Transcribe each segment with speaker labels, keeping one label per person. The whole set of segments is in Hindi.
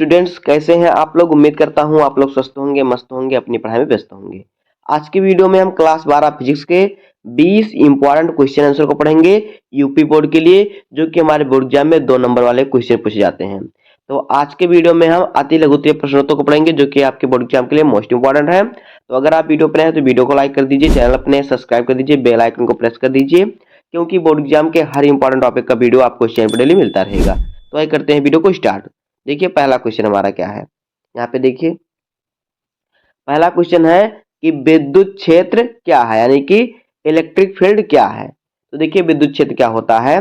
Speaker 1: स्टूडेंट्स, कैसे हैं आप लोग। उम्मीद करता हूं आप लोग स्वस्थ होंगे, मस्त होंगे, अपनी पढ़ाई में व्यस्त होंगे। आज की वीडियो में हम क्लास 12 फिजिक्स के 20 इंपॉर्टेंट क्वेश्चन आंसर को पढ़ेंगे यूपी बोर्ड के लिए, जो कि हमारे बोर्ड एग्जाम में 2 नंबर वाले क्वेश्चन पूछे जाते हैं। तो आज के वीडियो में हम अति लघुत्तरीय प्रश्नोत्तर को पढ़ेंगे, जो कि आपके बोर्ड एग्जाम के लिए मोस्ट इंपॉर्टेंट है। तो अगर आप वीडियो पर हैं तो वीडियो को लाइक कर दीजिए, चैनल अपने सब्सक्राइब कर दीजिए, बेल आइकन को प्रेस कर दीजिए, क्योंकि बोर्ड एग्जाम के हर इंपॉर्टेंट टॉपिक का वीडियो आपको चैनल पर डेली मिलता रहेगा। तो आइए करते हैं वीडियो को स्टार्ट। देखिए पहला क्वेश्चन हमारा क्या है, यहाँ पे देखिए पहला क्वेश्चन है कि विद्युत क्षेत्र क्या है, यानी कि इलेक्ट्रिक फील्ड क्या है। तो देखिए विद्युत क्षेत्र क्या होता है,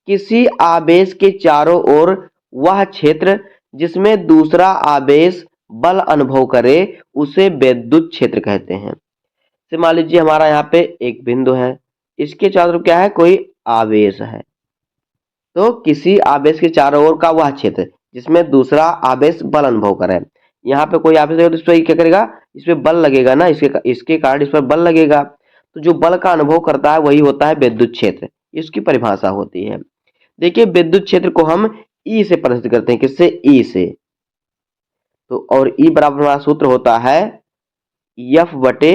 Speaker 1: किसी आवेश के चारों ओर वह क्षेत्र जिसमें दूसरा आवेश बल अनुभव करे उसे विद्युत क्षेत्र कहते हैं। से मान लीजिए हमारा यहाँ पे एक बिंदु है, इसके चारों ओर क्या है, कोई आवेश है। तो किसी आवेश के चारों ओर का वह क्षेत्र जिसमें दूसरा आवेश बल अनुभव करे। यहाँ पे कोई आवेश लगेगा तो इस पर क्या करेगा, इस पे बल लगेगा ना, इसके कारण इस पर बल लगेगा। तो जो बल का अनुभव करता है वही होता है विद्युत क्षेत्र, इसकी परिभाषा होती है। देखिए विद्युत क्षेत्र को हम ई से प्रदर्शित करते हैं, किससे, ई से। तो और ई बराबर हमारा सूत्र होता है एफ बटे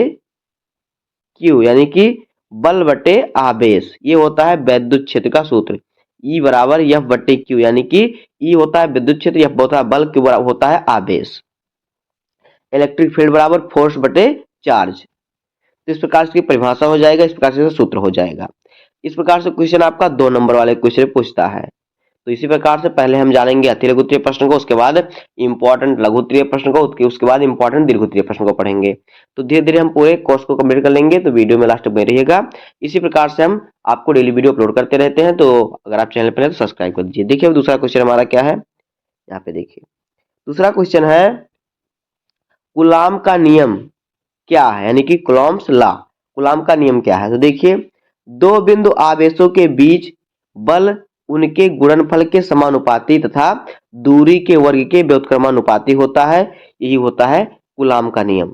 Speaker 1: क्यू, यानी कि बल बटे आवेश। ये होता है विद्युत क्षेत्र का सूत्र। ई बराबर एफ बटे क्यू, यानी कि ई होता है विद्युत क्षेत्र, एफ होता है बल, क्यू बराबर होता है आवेश। इलेक्ट्रिक फील्ड बराबर फोर्स बटे चार्ज। तो इस प्रकार से परिभाषा हो जाएगा, इस प्रकार से सूत्र हो जाएगा। इस प्रकार से क्वेश्चन आपका 2 नंबर वाले क्वेश्चन पूछता है। तो इसी प्रकार से पहले हम जानेंगे अति लघुत्तरीय प्रश्न को, उसके बाद इंपॉर्टेंट लघुत्तरीय प्रश्न को, उसके बाद इंपॉर्टेंट दीर्घोत्तरीय प्रश्न को पढ़ेंगे। तो धीरे धीरे हम पूरे कोर्स को कंप्लीट कर लेंगे, तो वीडियो में लास्ट में रहिएगा। इसी प्रकार से हम आपको डेली वीडियो अपलोड करते रहते हैं, तो अगर आप चैनल पर हैं तो सब्सक्राइब कर दीजिए। देखिए दूसरा क्वेश्चन हमारा क्या है, यहाँ पे देखिए दूसरा क्वेश्चन है कूलाम का नियम क्या है, यानी कि कूलॉम्स लॉ। कूलाम का नियम क्या है, तो देखिए दो बिंदु आवेशों के बीच बल उनके गुणनफल के समानुपाती तथा दूरी के वर्ग के व्युत्क्रमानुपाती होता है, यही होता है कूलाम का नियम।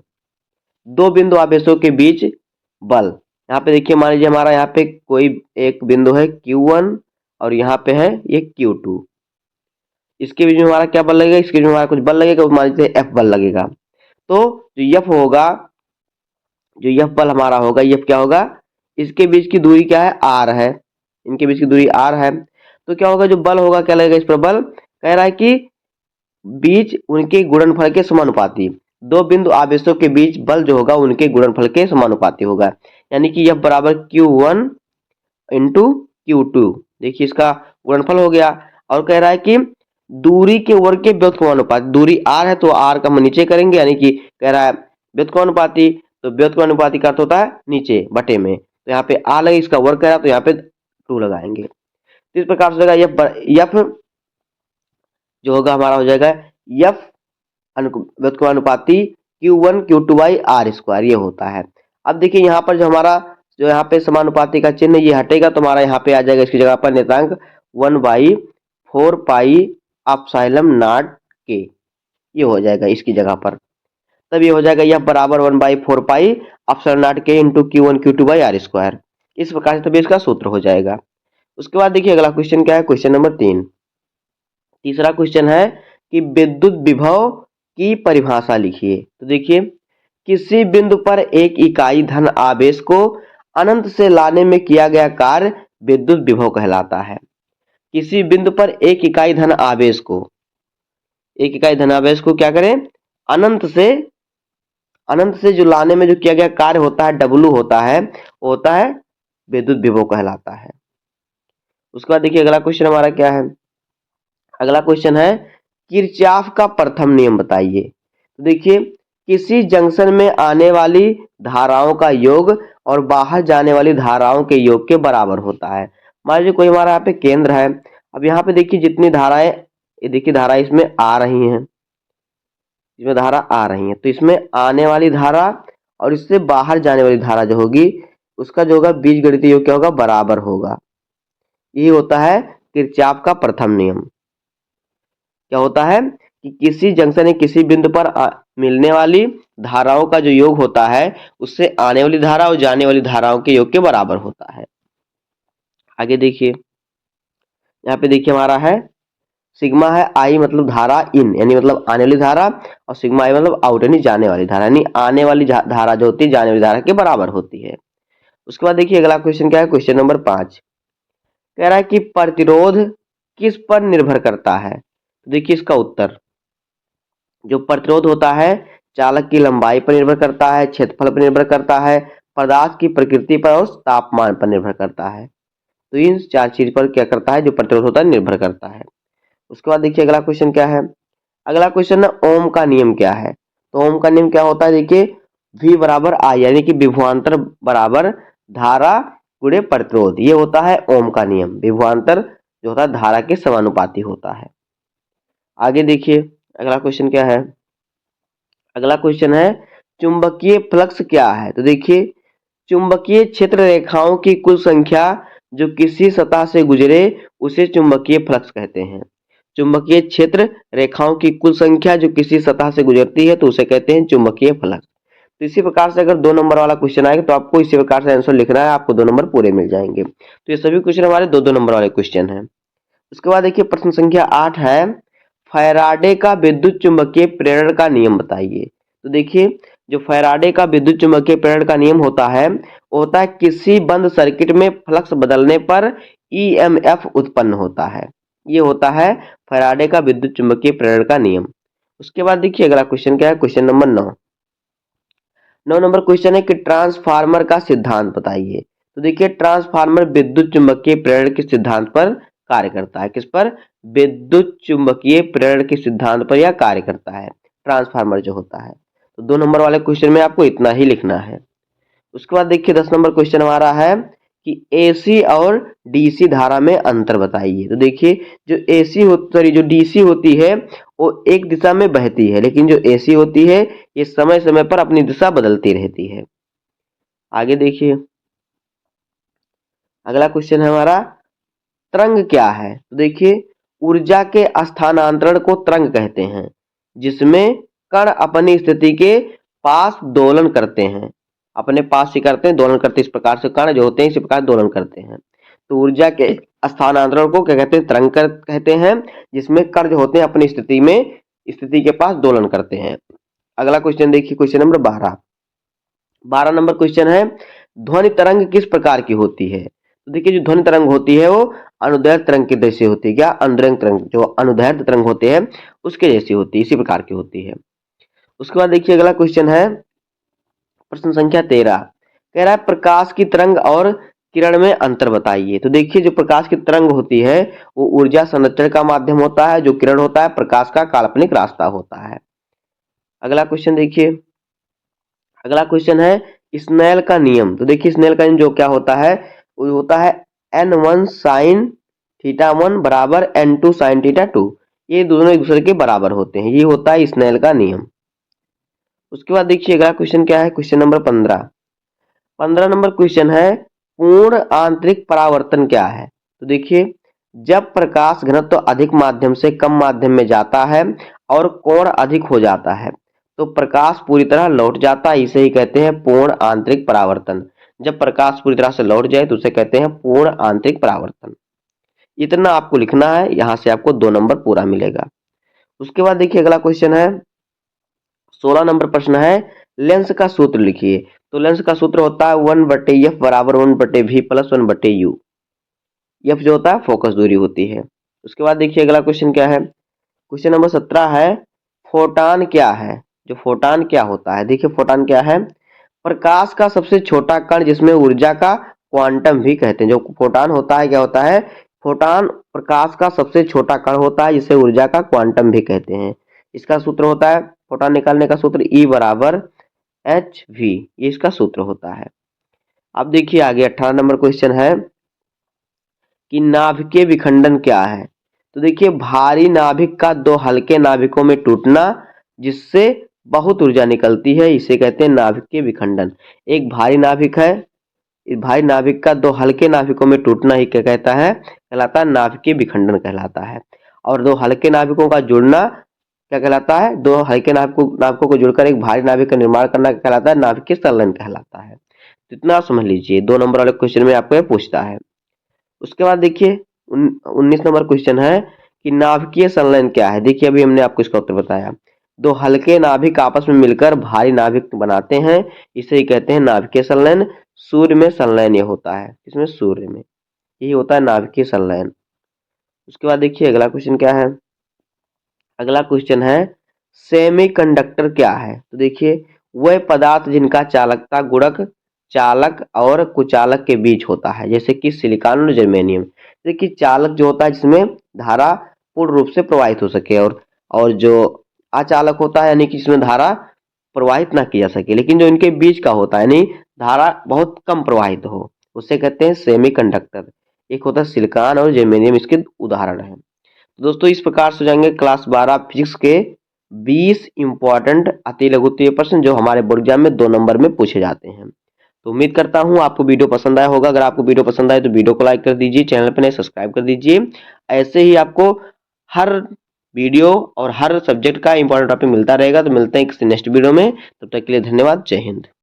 Speaker 1: दो बिंदु आवेशों के बीच बल, यहाँ पे देखिए मान लीजिए हमारा यहाँ पे कोई एक बिंदु है Q1 और यहाँ पे है ये Q2। इसके बीच में हमारा क्या बल लगेगा, इसके बीच में हमारा कुछ बल लगेगा, मान लीजिए F बल लगेगा। तो जो F होगा, जो F बल हमारा होगा, F क्या होगा, इसके बीच की दूरी क्या है, R है, इनके बीच की दूरी R है। तो क्या होगा, जो बल होगा क्या लगेगा इस पर बल, कह रहा है कि बीच उनके गुणनफल के समानुपाती। दो बिंदु आवेशों के बीच बल जो होगा उनके गुणनफल के समानुपाती होगा, यानी कि F बराबर Q1 इंटू Q2। देखिए इसका गुणनफल हो गया। और कह रहा है कि दूरी के वर्ग के व्युत्क्रमानुपाती, दूरी R है तो R का हम नीचे करेंगे, यानी कि कह रहा है व्युत्क्रमानुपाती, तो व्युत्क्रमानुपाती का अर्थ होता है नीचे बटे में। तो यहाँ पे R लगे, इसका वर्ग करा तो यहाँ पे 2 लगाएंगे। तो इस प्रकार से F जो होगा हमारा हो जाएगा F व्युत्क्रमानुपाती Q1 Q2 by R square, ये होता है। अब देखिए यहाँ पर जो हमारा जो यहाँ पे समानुपाती का चिन्ह ये हटेगा, तो हमारा यहाँ पे आ जाएगा इसकी जगह पर नियतांक 1/4 पाई एप्सिलॉन नॉट के, ये हो जाएगा इसकी जगह पर। तब ये हो जाएगा F बराबर 1/4 पाई एप्सिलॉन नॉट के into Q1 Q2 by R square. इस प्रकार से तभी इसका सूत्र हो जाएगा। उसके बाद देखिए अगला क्वेश्चन क्या है, क्वेश्चन नंबर 3। तीसरा क्वेश्चन है कि विद्युत विभव की परिभाषा लिखिए। तो देखिए किसी बिंदु पर एक इकाई धन आवेश को अनंत से लाने में किया गया कार्य विद्युत विभव कहलाता है। किसी बिंदु पर एक इकाई धन आवेश को, एक इकाई धन आवेश को क्या करें, अनंत से जो लाने में जो किया गया कार्य होता है W होता है, वो होता है विद्युत विभव कहलाता है। उसके बाद देखिए अगला क्वेश्चन हमारा क्या है, अगला क्वेश्चन है किरचॉफ का प्रथम नियम बताइए। तो देखिए किसी जंक्शन में आने वाली धाराओं का योग और बाहर जाने वाली धाराओं के योग के बराबर होता है। मान लीजिए कोई हमारा यहाँ पे केंद्र है, अब यहाँ पे देखिए जितनी धाराएं, ये देखिए धारा इसमें आ रही हैं, इसमें धारा आ रही है, तो इसमें आने वाली धारा और इससे बाहर जाने वाली धारा जो होगी उसका जो होगा बीजगणितीय योग क्या होगा, बराबर होगा। ये होता है किरचॉफ का प्रथम नियम। क्या होता है कि किसी जंक्शन या किसी बिंदु पर मिलने वाली धाराओं का जो योग होता है उससे आने वाली धारा और जाने वाली धाराओं के योग के बराबर होता है। आगे देखिए यहाँ पे देखिए हमारा है सिग्मा है आई मतलब धारा इन यानी मतलब आने वाली धारा, और सिग्मा आई मतलब आउट यानी जाने वाली धारा, यानी आने वाली धारा जो होती है जाने वाली धारा के बराबर होती है। उसके बाद देखिए अगला क्वेश्चन क्या है, क्वेश्चन नंबर 5 कह रहा है कि प्रतिरोध किस पर निर्भर करता है। तो देखिए इसका उत्तर, जो प्रतिरोध होता है चालक की लंबाई पर निर्भर करता है, क्षेत्रफल पर निर्भर करता है, पदार्थ की प्रकृति पर और तापमान पर निर्भर करता है। तो इन 4 चीज पर क्या करता है, जो प्रतिरोध होता है निर्भर करता है। उसके बाद देखिए अगला क्वेश्चन क्या है, अगला क्वेश्चन है ओम का नियम क्या है। तो ओम का नियम क्या होता है, देखिए V बराबर I यानी कि विभवांतर बराबर धारा गुणे प्रतिरोध, ये होता है ओम का नियम। विभवांतर जो होता है धारा के समानुपाती होता है। आगे देखिए अगला क्वेश्चन क्या है, अगला क्वेश्चन है चुंबकीय फ्लक्स क्या है। तो देखिए चुंबकीय क्षेत्र रेखाओं की कुल संख्या जो किसी सतह से गुजरे उसे चुंबकीय फ्लक्स कहते हैं। चुंबकीय क्षेत्र रेखाओं की कुल संख्या जो किसी सतह से गुजरती है तो उसे कहते हैं चुंबकीय फ्लक्स। तो इसी प्रकार से अगर 2 नंबर वाला क्वेश्चन आएगा तो आपको इसी प्रकार से आंसर लिखना है, आपको 2 नंबर पूरे मिल जाएंगे। तो ये सभी क्वेश्चन हमारे 2-2 नंबर वाले क्वेश्चन हैं। उसके बाद देखिए प्रश्न संख्या 8 है फैराडे का विद्युत चुंबकीय प्रेरण का नियम बताइए। तो देखिए जो फैराडे का विद्युत चुंबकीय प्रेरण का नियम होता है वो होता है किसी बंद सर्किट में फ्लक्स बदलने पर ईएमएफ उत्पन्न होता है। ये होता है फैराडे का विद्युत चुंबकीय प्रेरण का नियम। उसके बाद देखिए अगला क्वेश्चन क्या है, क्वेश्चन नंबर 9 नंबर क्वेश्चन है कि ट्रांसफार्मर का सिद्धांत बताइए। तो देखिए ट्रांसफार्मर विद्युत चुंबकीय प्रेरण के सिद्धांत पर कार्य करता है। किस पर, विद्युत चुंबकीय प्रेरण के सिद्धांत पर यह कार्य करता है ट्रांसफार्मर जो होता है। तो 2 नंबर वाले क्वेश्चन में आपको इतना ही लिखना है। उसके बाद देखिए 10 नंबर क्वेश्चन हमारा है कि एसी और डीसी धारा में अंतर बताइए। तो देखिए जो एसी सॉरी जो डीसी होती है वो एक दिशा में बहती है, लेकिन जो एसी होती है ये समय समय पर अपनी दिशा बदलती रहती है। आगे देखिए अगला क्वेश्चन है हमारा तरंग क्या है। तो देखिए ऊर्जा के स्थानांतरण को तरंग कहते हैं, जिसमें कण अपनी स्थिति के पास दोलन करते हैं, अपने पास ही करते हैं दोलन करते, इस प्रकार से कण जो होते हैं इसी प्रकार दोलन करते हैं। तो ऊर्जा के स्थानांतरण को क्या कहते हैं, तरंग कहते हैं, जिसमें कण जो होते हैं अपनी स्थिति के पास दोलन करते हैं। अगला क्वेश्चन देखिए क्वेश्चन नंबर 12 नंबर क्वेश्चन है ध्वनि तरंग किस प्रकार की होती है। तो देखिए जो ध्वनि तरंग होती है वो अनुदैर्ध्य तरंग के जैसी होती है। क्या, अनुदैर्ध्य तरंग, जो अनुदैर्ध्य तरंग होते हैं उसके जैसी होती है, इसी प्रकार की होती है। उसके बाद देखिए अगला क्वेश्चन है प्रश्न संख्या 13 कह रहा है प्रकाश की तरंग और किरण में अंतर बताइए। तो देखिए जो प्रकाश की तरंग होती है वो ऊर्जा संरक्षण का माध्यम होता है, जो किरण होता है प्रकाश का काल्पनिक रास्ता होता है। अगला क्वेश्चन देखिए, अगला क्वेश्चन है स्नेल का नियम। तो देखिए स्नेल का नियम जो क्या होता है वो होता है n1 sin थीटा 1 बराबर n2 sin थीटा 2, ये दोनों एक दूसरे के बराबर होते हैं, ये होता है स्नेल का नियम। उसके बाद देखिए अगला क्वेश्चन क्या है, क्वेश्चन नंबर 15 नंबर क्वेश्चन है पूर्ण आंतरिक परावर्तन क्या है। तो देखिए जब प्रकाश घनत्व अधिक माध्यम से कम माध्यम में जाता है और कोण अधिक हो जाता है तो प्रकाश पूरी तरह लौट जाता है, इसे ही कहते हैं पूर्ण आंतरिक परावर्तन। जब प्रकाश पूरी तरह से लौट जाए तो उसे कहते हैं पूर्ण आंतरिक परावर्तन। इतना आपको लिखना है, यहां से आपको 2 नंबर पूरा मिलेगा। उसके बाद देखिए अगला क्वेश्चन है 16 नंबर प्रश्न है लेंस का सूत्र लिखिए। तो लेंस का सूत्र होता है 1/f बराबर 1/v प्लस 1/u। एफ जो होता है फोकस दूरी होती है। उसके बाद देखिए अगला क्वेश्चन क्या है, क्वेश्चन नंबर 17 है फोटान क्या है। जो फोटान क्या होता है, देखिए फोटान क्या है, प्रकाश का सबसे छोटा कण जिसमें ऊर्जा का क्वांटम भी कहते हैं। जो फोटान होता है क्या होता है, फोटान प्रकाश का सबसे छोटा कण होता है जिसे ऊर्जा का क्वांटम भी कहते हैं। इसका सूत्र होता है फोटान निकालने का सूत्र E बराबर hv, ये इसका सूत्र होता है। अब देखिए आगे 18 नंबर क्वेश्चन है कि नाभिकीय विखंडन क्या है। तो देखिए भारी नाभिक का 2 हल्के नाभिकों में टूटना जिससे बहुत ऊर्जा निकलती है, इसे कहते हैं नाभिकीय विखंडन। एक भारी नाभिक है, इस भारी नाभिक का 2 हल्के नाभिकों में टूटना ही क्या कहता है, कहलाता है नाभिकीय विखंडन कहलाता है। और 2 हल्के नाभिकों का जुड़ना क्या कहलाता है, 2 हल्के नाभिकों को जुड़कर एक भारी नाभिक का निर्माण करना कहलाता है नाभिकीय संलयन कहलाता है। तो इतना समझ लीजिए, 2 नंबर वाले क्वेश्चन में आपको ये पूछता है। उसके बाद देखिए 19 नंबर क्वेश्चन है कि नाभिकीय संलयन क्या है। देखिए अभी हमने आपको इसका उत्तर बताया। दो हल्के नाभिक आपस में मिलकर भारी नाभिक बनाते हैं, इसे ही कहते हैं नाभिकीय संलयन। सूर्य में संलयन ये होता है, इसमें सूर्य में यही होता है नाभिकीय संलयन। उसके बाद देखिए अगला क्वेश्चन क्या है। अगला क्वेश्चन है सेमीकंडक्टर क्या है। तो देखिए वह पदार्थ जिनका चालकता गुणक चालक और कुचालक के बीच होता है, जैसे कि सिलिकॉन और जर्मेनियम। देखिए चालक जो होता है जिसमें धारा पूर्ण रूप से प्रवाहित हो सके, और जो अचालक होता है यानी कि जिसमें धारा प्रवाहित ना की जा सके, लेकिन जो इनके बीच का होता है यानी धारा बहुत कम प्रवाहित हो, उसे कहते हैं सेमीकंडक्टर। एक होता है सिलिकॉन और जर्मेनियम, इसके उदाहरण है। तो दोस्तों इस प्रकार से हो जाएंगे क्लास 12 फिजिक्स के 20 इंपॉर्टेंट अति लघुत्तरीय प्रश्न जो हमारे बोर्ड एग्जाम में 2 नंबर में पूछे जाते हैं। तो उम्मीद करता हूँ आपको वीडियो पसंद आया होगा। अगर आपको वीडियो पसंद आए तो वीडियो को लाइक कर दीजिए, चैनल पर नए सब्सक्राइब कर दीजिए। ऐसे ही आपको हर वीडियो और हर सब्जेक्ट का इंपॉर्टेंट टॉपिक मिलता रहेगा। तो मिलते हैं किसी नेक्स्ट वीडियो में, तब तक के लिए धन्यवाद। जय हिंद।